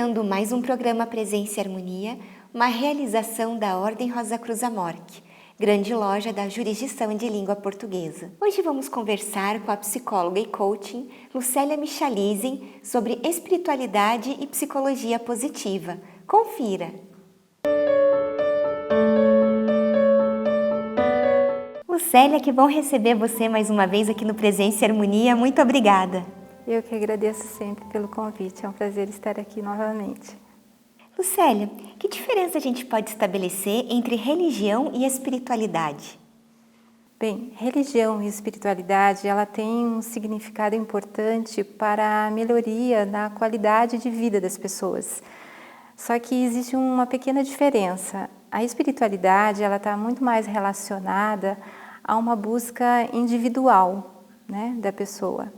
começando mais um programa Presença e Harmonia, uma realização da Ordem Rosa Cruz Amorque, grande loja da jurisdição de língua portuguesa. Hoje vamos conversar com a psicóloga e coaching Lucélia Michalizen sobre espiritualidade e psicologia positiva. Confira! Lucélia, que bom receber você mais uma vez aqui no Presença e Harmonia. Muito obrigada! Eu que agradeço sempre pelo convite, é um prazer estar aqui novamente. Lucélia, que diferença a gente pode estabelecer entre religião e espiritualidade? Bem, religião e espiritualidade, ela tem um significado importante para a melhoria na qualidade de vida das pessoas. Só que existe uma pequena diferença. A espiritualidade, ela está muito mais relacionada a uma busca individual, né, da pessoa.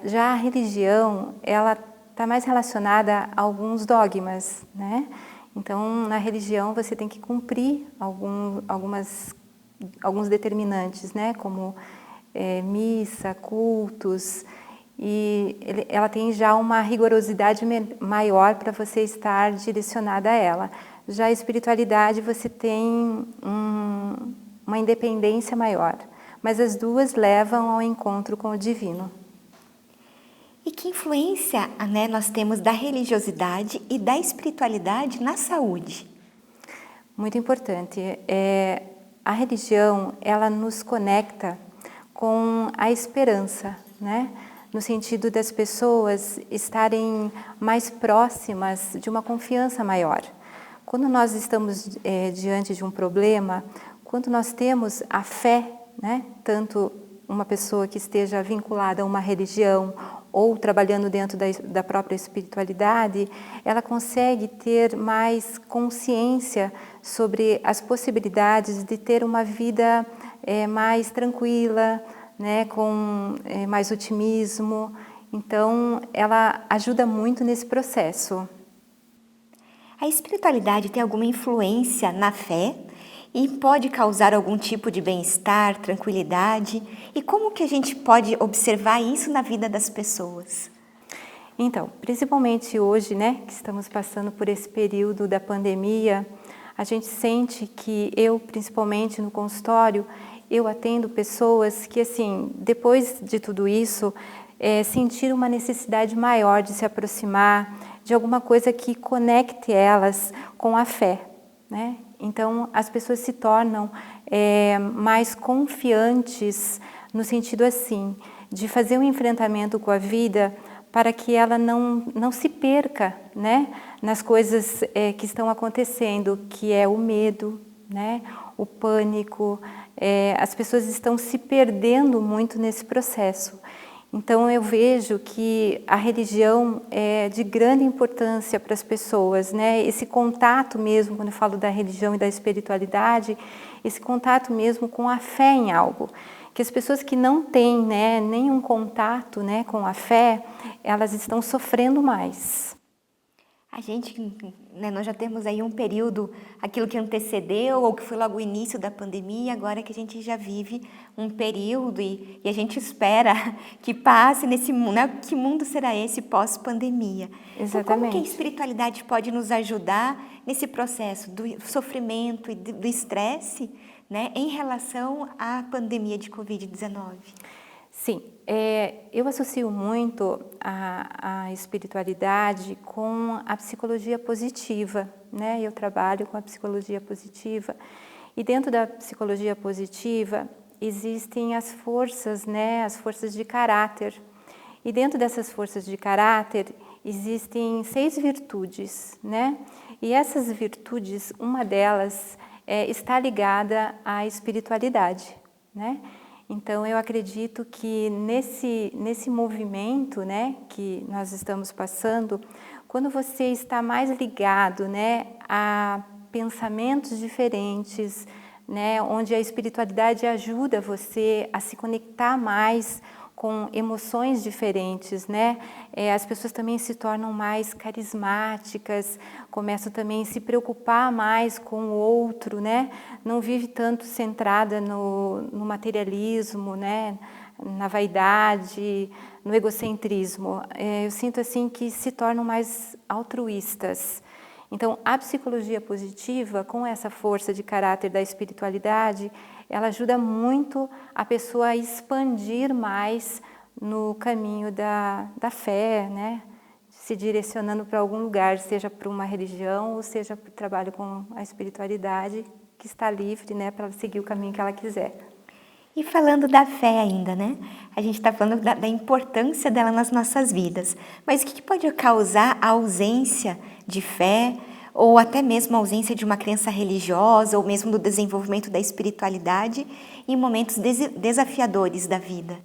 Já a religião, ela está mais relacionada a alguns dogmas, né? Então, na religião você tem que cumprir alguns determinantes, né? Como missa, cultos, e ela tem já uma rigorosidade maior para você estar direcionada a ela. Já a espiritualidade você tem uma independência maior, mas as duas levam ao encontro com o divino. E que influência, né, nós temos da religiosidade e da espiritualidade na saúde? Muito importante. A religião, ela nos conecta com a esperança, né? No sentido das pessoas estarem mais próximas de uma confiança maior. Quando nós estamos diante de um problema, quando nós temos a fé, né? Tanto uma pessoa que esteja vinculada a uma religião ou trabalhando dentro da própria espiritualidade, ela consegue ter mais consciência sobre as possibilidades de ter uma vida mais tranquila, né, com mais otimismo. Então, ela ajuda muito nesse processo. A espiritualidade tem alguma influência na fé e pode causar algum tipo de bem-estar, tranquilidade? E como que a gente pode observar isso na vida das pessoas? Então, principalmente hoje, né, que estamos passando por esse período da pandemia, a gente sente que principalmente no consultório, eu atendo pessoas que, assim, depois de tudo isso, sentiram uma necessidade maior de se aproximar de alguma coisa que conecte elas com a fé, né? Então, as pessoas se tornam mais confiantes no sentido assim, de fazer um enfrentamento com a vida para que ela não se perca, né, nas coisas que estão acontecendo, que é o medo, né, o pânico. As pessoas estão se perdendo muito nesse processo. Então, eu vejo que a religião é de grande importância para as pessoas, né? Esse contato mesmo, quando eu falo da religião e da espiritualidade, esse contato mesmo com a fé em algo. Que as pessoas que não têm, né, nenhum contato, né, com a fé, elas estão sofrendo mais. A gente, né, nós já temos aí um período, aquilo que antecedeu ou que foi logo o início da pandemia, agora que a gente já vive um período e a gente espera que passe nesse mundo, né? Que mundo será esse pós-pandemia? Exatamente. Então, como que a espiritualidade pode nos ajudar nesse processo do sofrimento e do estresse, né, em relação à pandemia de Covid-19? Sim, eu associo muito a espiritualidade com a psicologia positiva, né? Eu trabalho com a psicologia positiva e dentro da psicologia positiva existem as forças, né? As forças de caráter. E dentro dessas forças de caráter existem 6 virtudes, né? E essas virtudes, uma delas está ligada à espiritualidade, né? Então, eu acredito que nesse movimento, né, que nós estamos passando, quando você está mais ligado, né, a pensamentos diferentes, né, onde a espiritualidade ajuda você a se conectar mais com emoções diferentes, né? As pessoas também se tornam mais carismáticas, começam também a se preocupar mais com o outro, né? Não vive tanto centrada no materialismo, né? na vaidade, no egocentrismo. Eu sinto assim que se tornam mais altruístas. Então, a psicologia positiva, com essa força de caráter da espiritualidade, ela ajuda muito a pessoa a expandir mais no caminho da fé, né? Se direcionando para algum lugar, seja para uma religião ou seja para o trabalho com a espiritualidade, que está livre, né, para seguir o caminho que ela quiser. E falando da fé ainda, né? A gente está falando da importância dela nas nossas vidas. Mas o que pode causar a ausência de fé ou até mesmo a ausência de uma crença religiosa ou mesmo do desenvolvimento da espiritualidade em momentos desafiadores da vida?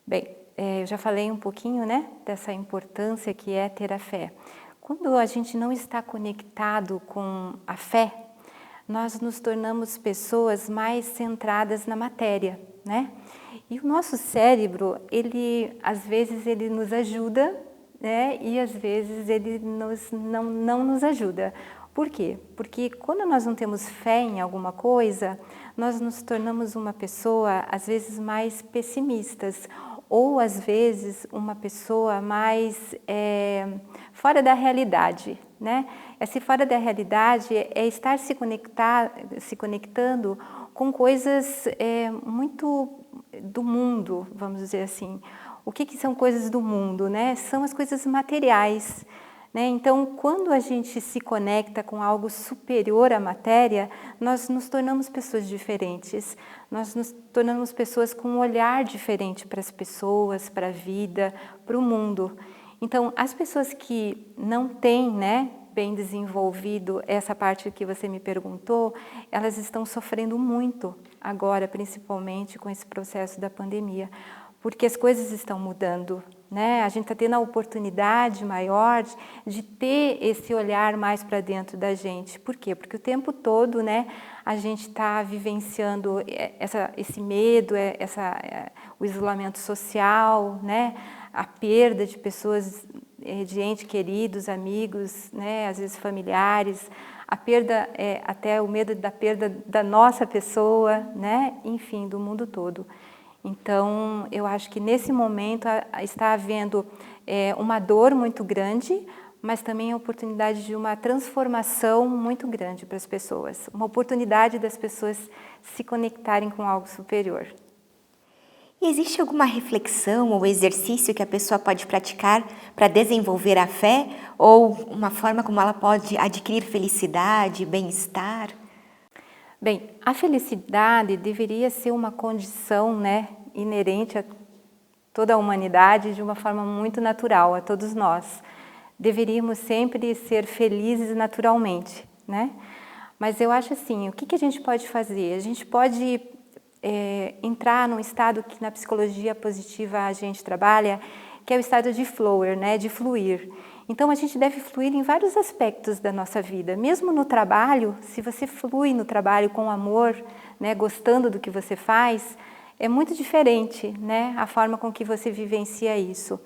Bem, eu já falei um pouquinho, né, dessa importância que é ter a fé. Quando a gente não está conectado com a fé, nós nos tornamos pessoas mais centradas na matéria, né? E o nosso cérebro, às vezes ele nos ajuda, né? E às vezes ele não nos ajuda. Por quê? Porque quando nós não temos fé em alguma coisa, nós nos tornamos uma pessoa, às vezes, mais pessimistas, ou às vezes uma pessoa mais fora da realidade, né? Esse fora da realidade é estar se conectando com coisas muito do mundo, vamos dizer assim. O que são coisas do mundo, né? São as coisas materiais, né? Então, quando a gente se conecta com algo superior à matéria, nós nos tornamos pessoas diferentes, nós nos tornamos pessoas com um olhar diferente para as pessoas, para a vida, para o mundo. Então, as pessoas que não têm, né, bem desenvolvido essa parte que você me perguntou, elas estão sofrendo muito agora, principalmente com esse processo da pandemia, porque as coisas estão mudando, né? A gente está tendo a oportunidade maior de ter esse olhar mais para dentro da gente. Por quê? Porque o tempo todo, né, a gente está vivenciando esse medo, o isolamento social, né, a perda de pessoas, de entes queridos, amigos, né, às vezes familiares, a perda, até o medo da perda da nossa pessoa, né, enfim, do mundo todo. Então, eu acho que nesse momento está havendo uma dor muito grande, mas também a oportunidade de uma transformação muito grande para as pessoas. Uma oportunidade das pessoas se conectarem com algo superior. E existe alguma reflexão ou exercício que a pessoa pode praticar para desenvolver a fé? Ou uma forma como ela pode adquirir felicidade, bem-estar? Bem, a felicidade deveria ser uma condição, né, inerente a toda a humanidade de uma forma muito natural, a todos nós. Deveríamos sempre ser felizes naturalmente, né? Mas eu acho assim, o que a gente pode fazer? A gente pode entrar num estado que na psicologia positiva a gente trabalha, que é o estado de flower, né, de fluir. Então, a gente deve fluir em vários aspectos da nossa vida. Mesmo no trabalho, se você flui no trabalho com amor, né, gostando do que você faz, é muito diferente, né, a forma com que você vivencia isso.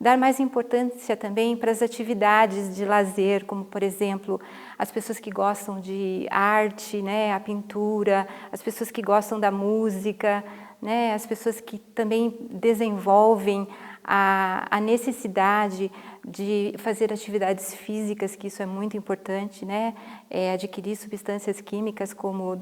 Dar mais importância também para as atividades de lazer, como, por exemplo, as pessoas que gostam de arte, né, a pintura, as pessoas que gostam da música, né, as pessoas que também desenvolvem a necessidade de fazer atividades físicas, que isso é muito importante, né? Adquirir substâncias químicas como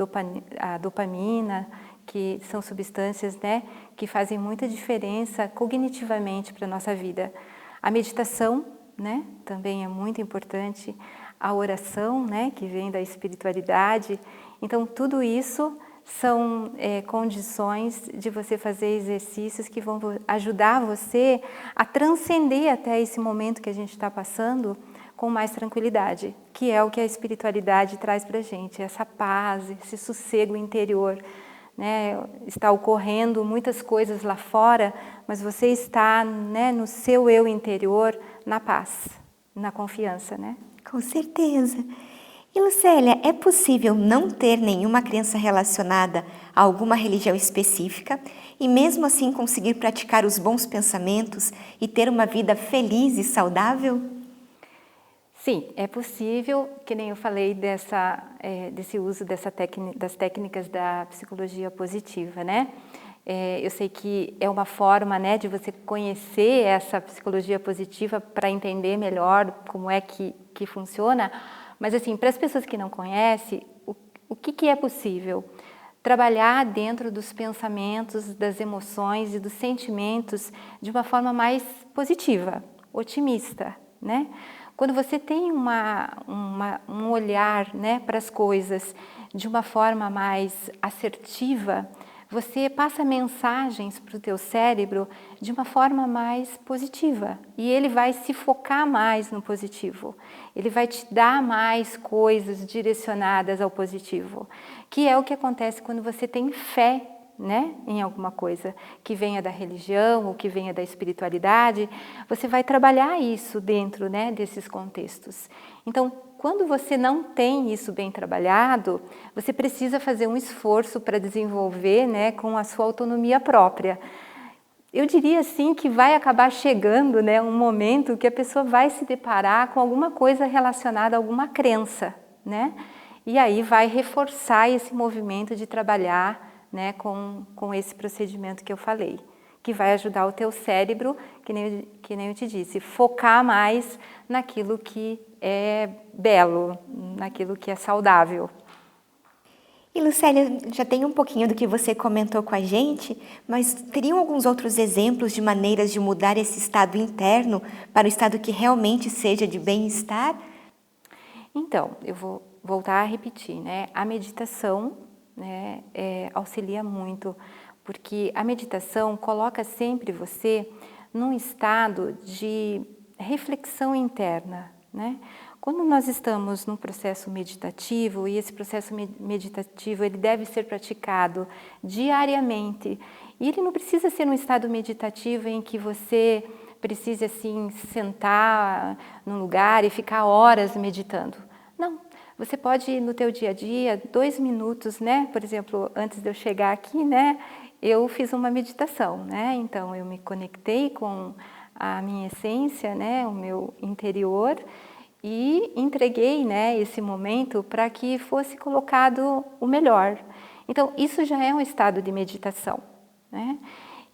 a dopamina, que são substâncias, né, que fazem muita diferença cognitivamente para a nossa vida. A meditação, né, também é muito importante. A oração, né, que vem da espiritualidade. Então, tudo isso são condições de você fazer exercícios que vão ajudar você a transcender até esse momento que a gente está passando com mais tranquilidade, que é o que a espiritualidade traz para a gente, essa paz, esse sossego interior. Né? Está ocorrendo muitas coisas lá fora, mas você está, né, no seu eu interior, na paz, na confiança, né? Com certeza. E Lucélia, é possível não ter nenhuma crença relacionada a alguma religião específica e mesmo assim conseguir praticar os bons pensamentos e ter uma vida feliz e saudável? Sim, é possível, que nem eu falei desse uso das técnicas da psicologia positiva, né? Eu sei que é uma forma, né, de você conhecer essa psicologia positiva para entender melhor como é que funciona. Mas, assim, para as pessoas que não conhecem, o que é possível? Trabalhar dentro dos pensamentos, das emoções e dos sentimentos de uma forma mais positiva, otimista, né? Quando você tem um olhar, né, para as coisas de uma forma mais assertiva, você passa mensagens para o teu cérebro de uma forma mais positiva e ele vai se focar mais no positivo. Ele vai te dar mais coisas direcionadas ao positivo, que é o que acontece quando você tem fé, né, em alguma coisa que venha da religião ou que venha da espiritualidade. Você vai trabalhar isso dentro, né, desses contextos. Então, quando você não tem isso bem trabalhado, você precisa fazer um esforço para desenvolver, né, com a sua autonomia própria. Eu diria assim que vai acabar chegando, né, um momento que a pessoa vai se deparar com alguma coisa relacionada a alguma crença, né? E aí vai reforçar esse movimento de trabalhar, né, com esse procedimento que eu falei, que vai ajudar o teu cérebro, que nem eu te disse, focar mais naquilo que é belo, naquilo que é saudável. E Lucélia, já tem um pouquinho do que você comentou com a gente, mas teriam alguns outros exemplos de maneiras de mudar esse estado interno para o estado que realmente seja de bem-estar? Então, eu vou voltar a repetir, né? A meditação, né, auxilia muito, porque a meditação coloca sempre você num estado de reflexão interna, né? Quando nós estamos num processo meditativo, e esse processo meditativo ele deve ser praticado diariamente, e ele não precisa ser um estado meditativo em que você precise assim sentar num lugar e ficar horas meditando. Não, você pode no teu dia a dia, 2 minutos, né? Por exemplo, antes de eu chegar aqui, né? Eu fiz uma meditação, né? Então eu me conectei com a minha essência, né? O meu interior e entreguei, né? Esse momento para que fosse colocado o melhor. Então isso já é um estado de meditação, né?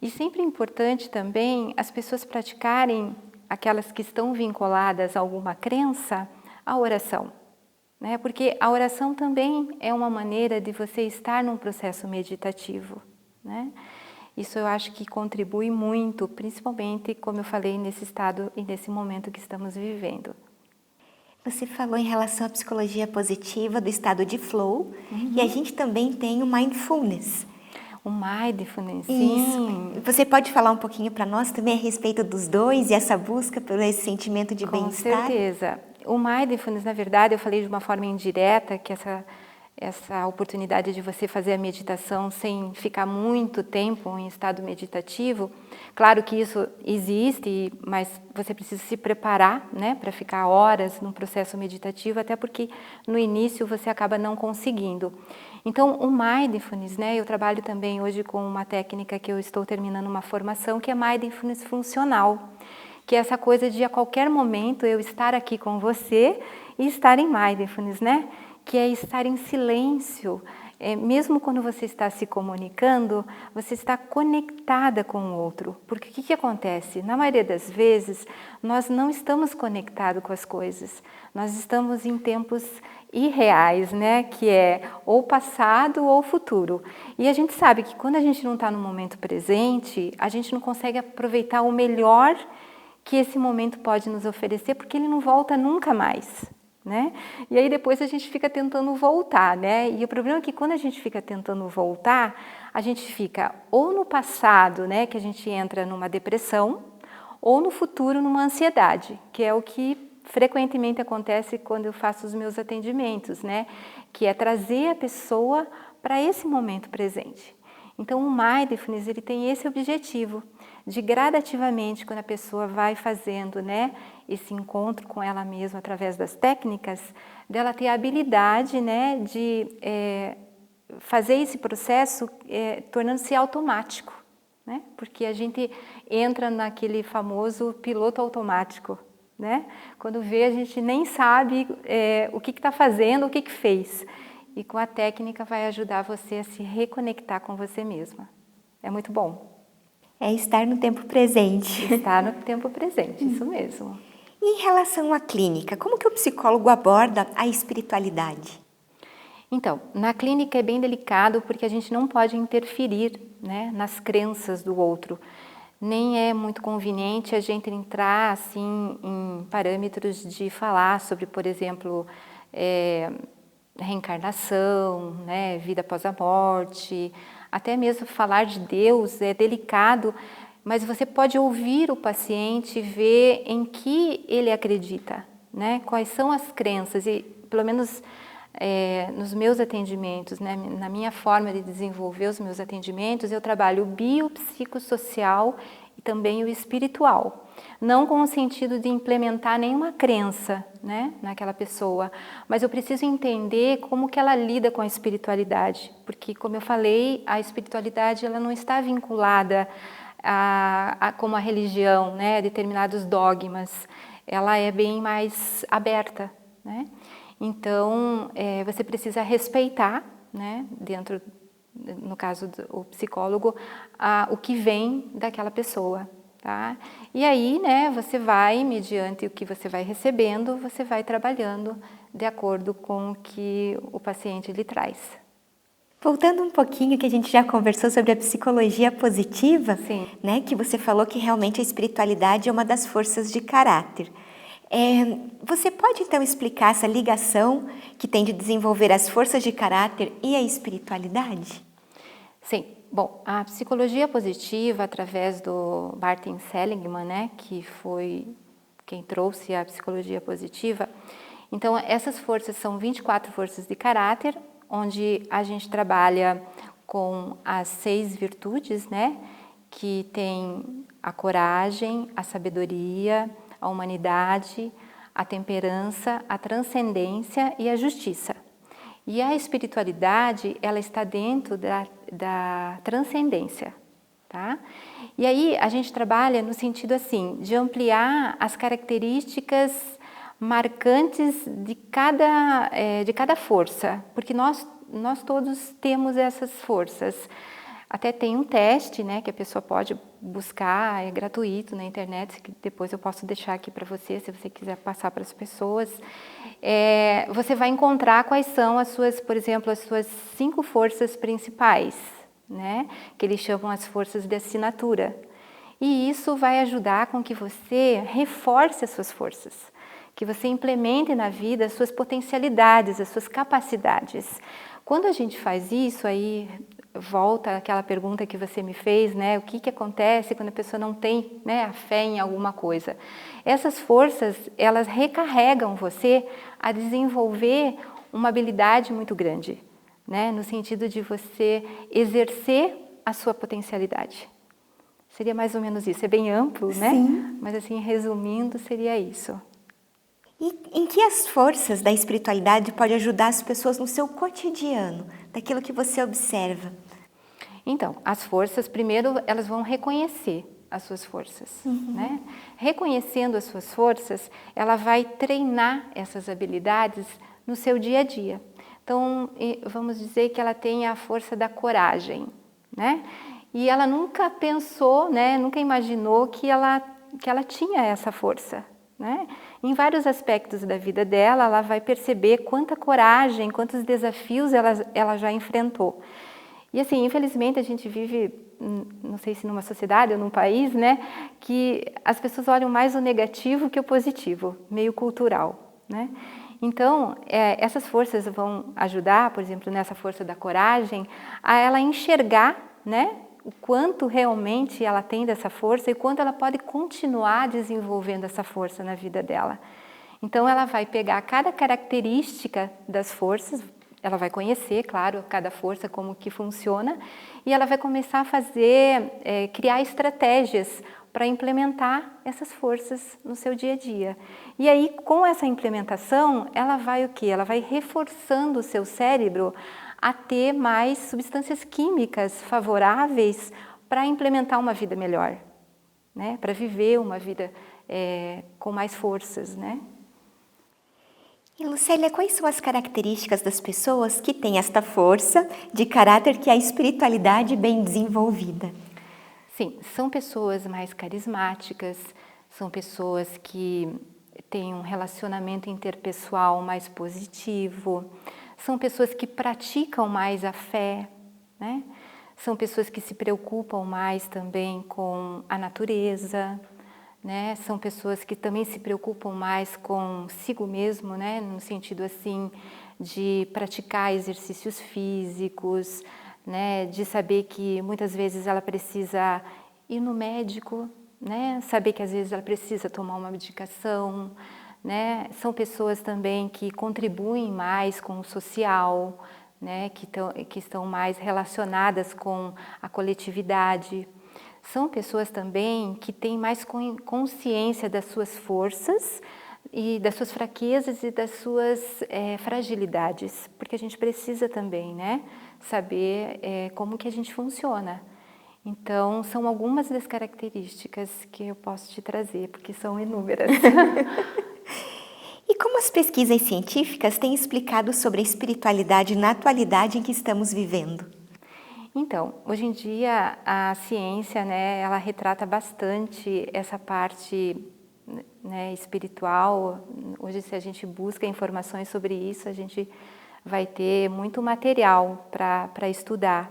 E sempre é importante também as pessoas praticarem, aquelas que estão vinculadas a alguma crença, a oração, né? Porque a oração também é uma maneira de você estar num processo meditativo, né? Isso eu acho que contribui muito, principalmente, como eu falei, nesse estado e nesse momento que estamos vivendo. Você falou em relação à psicologia positiva do estado de flow, e a gente também tem o mindfulness. O mindfulness, Isso. sim. Você pode falar um pouquinho para nós também a respeito dos dois e essa busca por esse sentimento de Com bem-estar? certeza. O mindfulness, na verdade, eu falei de uma forma indireta, que essa oportunidade de você fazer a meditação sem ficar muito tempo em estado meditativo, claro que isso existe, mas você precisa se preparar, né, para ficar horas num processo meditativo, até porque no início você acaba não conseguindo. Então, o mindfulness, né, eu trabalho também hoje com uma técnica que eu estou terminando uma formação, que é mindfulness funcional, que é essa coisa de a qualquer momento eu estar aqui com você e estar em mindfulness, né? Que é estar em silêncio. Mesmo quando você está se comunicando, você está conectada com o outro. Porque o que acontece? Na maioria das vezes, nós não estamos conectados com as coisas. Nós estamos em tempos irreais, né? Que é ou passado ou futuro. E a gente sabe que quando a gente não está no momento presente, a gente não consegue aproveitar o melhor que esse momento pode nos oferecer, porque ele não volta nunca mais, né? E aí depois a gente fica tentando voltar, né? E o problema é que quando a gente fica tentando voltar, a gente fica ou no passado, né, que a gente entra numa depressão, ou no futuro numa ansiedade, que é o que frequentemente acontece quando eu faço os meus atendimentos, né? Que é trazer a pessoa para esse momento presente. Então o mindfulness ele tem esse objetivo de gradativamente, quando a pessoa vai fazendo, né, esse encontro com ela mesma através das técnicas, dela ter a habilidade, né, de fazer esse processo tornando-se automático, né, porque a gente entra naquele famoso piloto automático, né, quando vê a gente nem sabe o que está fazendo, o que fez, e com a técnica vai ajudar você a se reconectar com você mesma. é muito bom. É estar no tempo presente. Estar no tempo presente, isso mesmo. E em relação à clínica, como que o psicólogo aborda a espiritualidade? Então, na clínica é bem delicado porque a gente não pode interferir, né, nas crenças do outro. Nem é muito conveniente a gente entrar assim em parâmetros de falar sobre, por exemplo, reencarnação, né, vida após a morte, até mesmo falar de Deus é delicado, mas você pode ouvir o paciente, ver em que ele acredita, né, quais são as crenças e, pelo menos nos meus atendimentos, né, na minha forma de desenvolver os meus atendimentos, eu trabalho o biopsicossocial e também o espiritual. Não com o sentido de implementar nenhuma crença, né, naquela pessoa, mas eu preciso entender como que ela lida com a espiritualidade, porque, como eu falei, a espiritualidade ela não está vinculada como a religião, né, a determinados dogmas, ela é bem mais aberta, né? Então, você precisa respeitar, né, dentro, no caso do psicólogo, o que vem daquela pessoa, tá? E aí, né, você vai, mediante o que você vai recebendo, você vai trabalhando de acordo com o que o paciente lhe traz. Voltando um pouquinho, que a gente já conversou sobre a psicologia positiva, Sim. né, que você falou que realmente a espiritualidade é uma das forças de caráter. Você pode então explicar essa ligação que tem de desenvolver as forças de caráter e a espiritualidade? Sim. Bom, a psicologia positiva, através do Martin Seligman, né, que foi quem trouxe a psicologia positiva, então essas forças são 24 forças de caráter, onde a gente trabalha com as 6 virtudes, né, que tem a coragem, a sabedoria, a humanidade, a temperança, a transcendência e a justiça. E a espiritualidade, ela está dentro da transcendência, tá? E aí a gente trabalha no sentido assim, de ampliar as características marcantes de cada força, porque nós todos temos essas forças. Até tem um teste, né, que a pessoa pode buscar, é gratuito na internet, que depois eu posso deixar aqui para você, se você quiser passar para as pessoas. Você vai encontrar quais são as suas, por exemplo, as suas 5 forças principais, né, que eles chamam as forças de assinatura. E isso vai ajudar com que você reforce as suas forças, que você implemente na vida as suas potencialidades, as suas capacidades. Quando a gente faz isso, aí volta aquela pergunta que você me fez, né? O que acontece quando a pessoa não tem, né, a fé em alguma coisa? Essas forças, elas recarregam você a desenvolver uma habilidade muito grande, né? No sentido de você exercer a sua potencialidade. Seria mais ou menos isso. É bem amplo, né? Sim. Mas assim, resumindo, seria isso. E em que as forças da espiritualidade podem ajudar as pessoas no seu cotidiano, daquilo que você observa? Então, as forças, primeiro, elas vão reconhecer as suas forças, né? Reconhecendo as suas forças, ela vai treinar essas habilidades no seu dia a dia. Então, vamos dizer que ela tem a força da coragem, né? E ela nunca pensou, né? Nunca imaginou que ela tinha essa força, né? Em vários aspectos da vida dela, ela vai perceber quanta coragem, quantos desafios ela já enfrentou. E assim, infelizmente a gente vive, não sei se numa sociedade ou num país, né, que as pessoas olham mais o negativo que o positivo, meio cultural, né? Então, essas forças vão ajudar, por exemplo, nessa força da coragem, a ela enxergar, né, o quanto realmente ela tem dessa força e quanto ela pode continuar desenvolvendo essa força na vida dela. Então, ela vai pegar cada característica das forças, ela vai conhecer, claro, cada força, como que funciona, e ela vai começar a criar estratégias para implementar essas forças no seu dia a dia. E aí, com essa implementação, ela vai o quê? Ela vai reforçando o seu cérebro a ter mais substâncias químicas favoráveis para implementar uma vida melhor, né? Para viver uma vida com mais forças, né? E Lucélia, quais são as características das pessoas que têm esta força de caráter que é a espiritualidade bem desenvolvida? Sim, são pessoas mais carismáticas, são pessoas que têm um relacionamento interpessoal mais positivo, são pessoas que praticam mais a fé, né? São pessoas que se preocupam mais também com a natureza, né? São pessoas que também se preocupam mais consigo mesmo, né? No sentido assim de praticar exercícios físicos, né? De saber que muitas vezes ela precisa ir no médico, né? Saber que às vezes ela precisa tomar uma medicação, né? São pessoas também que contribuem mais com o social, né? Que estão mais relacionadas com a coletividade. São pessoas também que têm mais consciência das suas forças e das suas fraquezas e das suas fragilidades, porque a gente precisa também, né, saber como que a gente funciona. Então, são algumas das características que eu posso te trazer, porque são inúmeras. E como as pesquisas científicas têm explicado sobre a espiritualidade na atualidade em que estamos vivendo? Então, hoje em dia a ciência, né, ela retrata bastante essa parte, né, espiritual. Hoje, se a gente busca informações sobre isso, a gente vai ter muito material para estudar.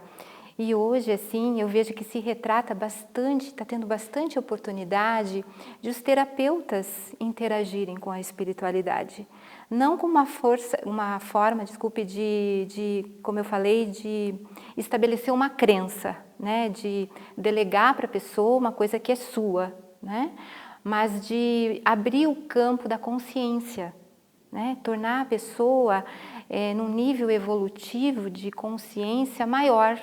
E hoje, assim, eu vejo que se retrata bastante, está tendo bastante oportunidade de os terapeutas interagirem com a espiritualidade. Não com uma forma, desculpe, como eu falei, de estabelecer uma crença, né? De delegar para a pessoa uma coisa que é sua, né? Mas de abrir o campo da consciência, né? Tornar a pessoa num nível evolutivo de consciência maior,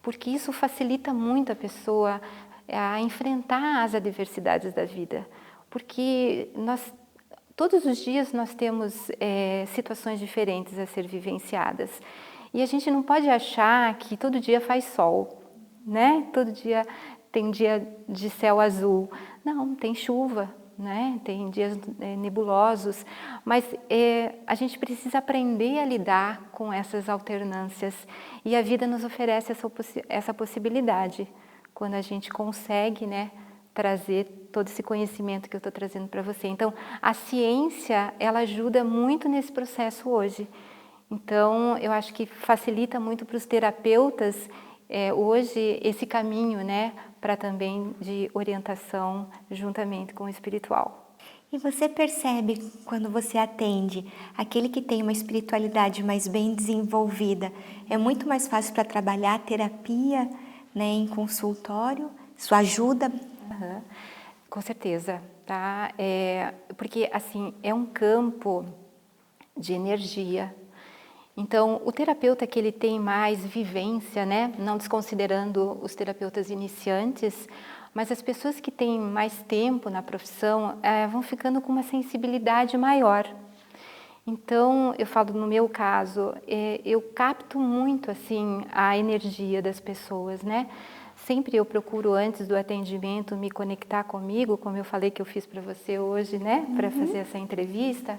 porque isso facilita muito a pessoa a enfrentar as adversidades da vida, porque todos os dias nós temos situações diferentes a ser vivenciadas e a gente não pode achar que todo dia faz sol, né? Todo dia tem dia de céu azul. Não, tem chuva, né? Tem dias nebulosos, mas a gente precisa aprender a lidar com essas alternâncias e a vida nos oferece essa possibilidade quando a gente consegue, né, trazer todo esse conhecimento que eu estou trazendo para você. Então, a ciência, ela ajuda muito nesse processo hoje. Então, eu acho que facilita muito para os terapeutas hoje esse caminho, né, para também de orientação juntamente com o espiritual. E você percebe quando você atende aquele que tem uma espiritualidade mais bem desenvolvida, é muito mais fácil para trabalhar a terapia, né, em consultório? Isso ajuda? Uhum. Com certeza, tá? Porque assim é um campo de energia. Então, o terapeuta que ele tem mais vivência, né? Não desconsiderando os terapeutas iniciantes, mas as pessoas que têm mais tempo na profissão vão ficando com uma sensibilidade maior. Então, eu falo no meu caso, eu capto muito assim a energia das pessoas, né? Sempre eu procuro antes do atendimento me conectar comigo, como eu falei que eu fiz para você hoje, né? Para fazer essa entrevista,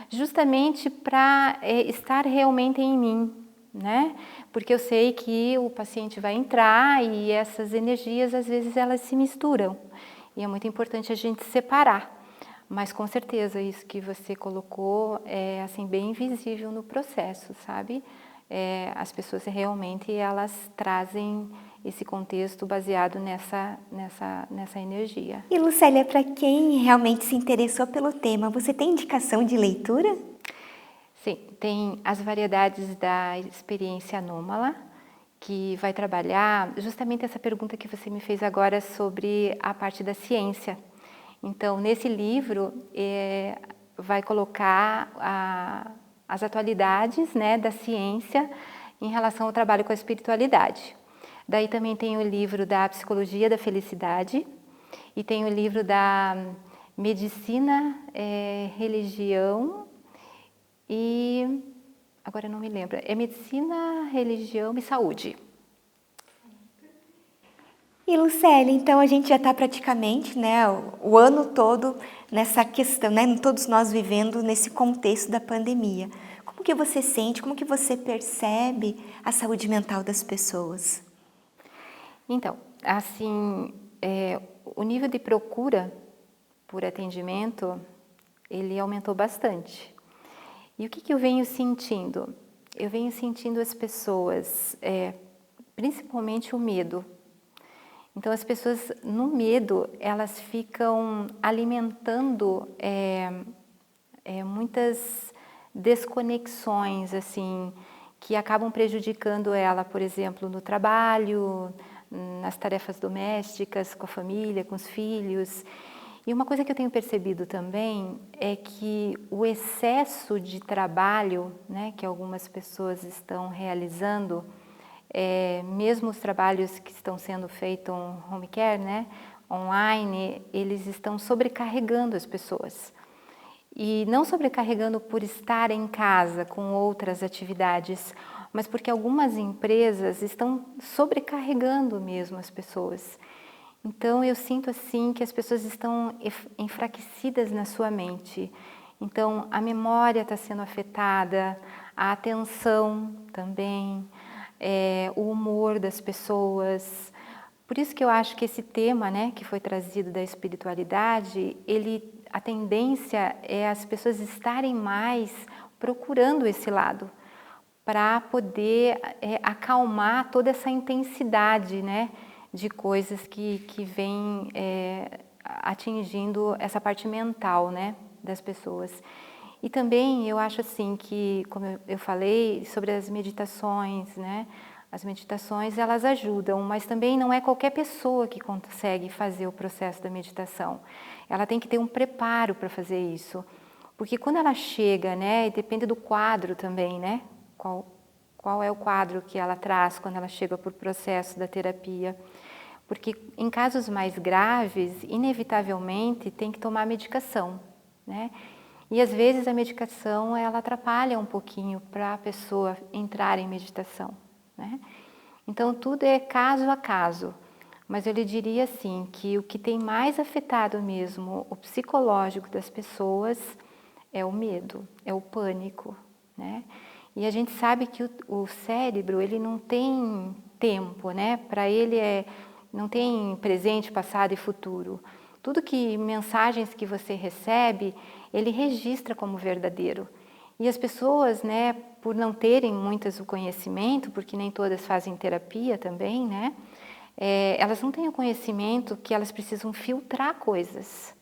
justamente para estar realmente em mim, né? Porque eu sei que o paciente vai entrar e essas energias às vezes elas se misturam e é muito importante a gente separar. Mas com certeza isso que você colocou é assim bem visível no processo, sabe? As pessoas realmente elas trazem esse contexto baseado nessa energia. E Lucélia, para quem realmente se interessou pelo tema, você tem indicação de leitura? Sim, tem as variedades da experiência anômala, que vai trabalhar justamente essa pergunta que você me fez agora sobre a parte da ciência. Então, nesse livro, vai colocar as atualidades, né, da ciência em relação ao trabalho com a espiritualidade. Daí também tem o livro da Psicologia da Felicidade e tem o livro da Medicina, Religião e... agora eu não me lembro. É Medicina, Religião e Saúde. E Lucélia, então a gente já está praticamente, né, o ano todo nessa questão, né, todos nós vivendo nesse contexto da pandemia. Como que você sente, como que você percebe a saúde mental das pessoas? Então, assim, o nível de procura por atendimento, ele aumentou bastante. E o que eu venho sentindo? Eu venho sentindo as pessoas, principalmente o medo. Então, as pessoas, no medo, elas ficam alimentando muitas desconexões, assim, que acabam prejudicando ela, por exemplo, no trabalho, nas tarefas domésticas, com a família, com os filhos. E uma coisa que eu tenho percebido também é que o excesso de trabalho, né, que algumas pessoas estão realizando, mesmo os trabalhos que estão sendo feitos home care, né, online, eles estão sobrecarregando as pessoas. E não sobrecarregando por estar em casa com outras atividades, mas porque algumas empresas estão sobrecarregando mesmo as pessoas. Então eu sinto assim que as pessoas estão enfraquecidas na sua mente. Então a memória está sendo afetada, a atenção também, o humor das pessoas. Por isso que eu acho que esse tema, né, que foi trazido da espiritualidade, a tendência é as pessoas estarem mais procurando esse lado, para poder acalmar toda essa intensidade, né, de coisas que vem atingindo essa parte mental, né, das pessoas. E também eu acho assim que, como eu falei, sobre as meditações, né, as meditações elas ajudam, mas também não é qualquer pessoa que consegue fazer o processo da meditação. Ela tem que ter um preparo para fazer isso, porque quando ela chega, né, e depende do quadro também, né, qual é o quadro que ela traz quando ela chega para o processo da terapia. Porque em casos mais graves, inevitavelmente tem que tomar medicação, né? E às vezes a medicação ela atrapalha um pouquinho para a pessoa entrar em meditação, né? Então tudo é caso a caso, mas eu lhe diria assim que o que tem mais afetado mesmo o psicológico das pessoas é o medo, é o pânico, né? E a gente sabe que o cérebro ele não tem tempo, né? Para ele não tem presente, passado e futuro. Tudo que mensagens que você recebe, ele registra como verdadeiro. E as pessoas, né, por não terem muitas o conhecimento, porque nem todas fazem terapia também, né, elas não têm o conhecimento que elas precisam filtrar coisas,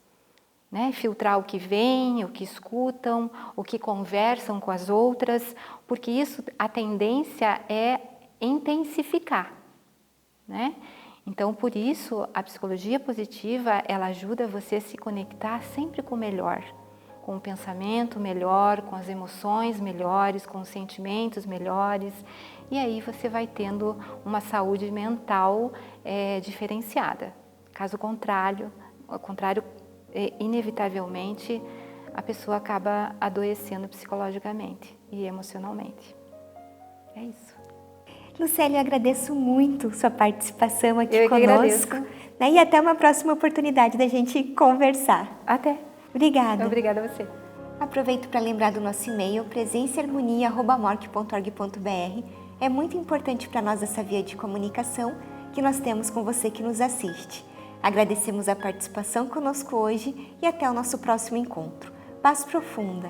né, filtrar o que vem, o que escutam, o que conversam com as outras, porque isso, a tendência é intensificar, né? Então, por isso, a psicologia positiva, ela ajuda você a se conectar sempre com o melhor, com o pensamento melhor, com as emoções melhores, com os sentimentos melhores, e aí você vai tendo uma saúde mental diferenciada. Caso contrário, inevitavelmente, a pessoa acaba adoecendo psicologicamente e emocionalmente. É isso. Lucélia, eu agradeço muito sua participação aqui Eu conosco. agradeço. Né? E até uma próxima oportunidade da gente conversar. Até. Obrigada. Obrigada a você. Aproveito para lembrar do nosso e-mail presenceharmonia@morc.org.br. É muito importante para nós essa via de comunicação que nós temos com você que nos assiste. Agradecemos a participação conosco hoje e até o nosso próximo encontro. Paz profunda!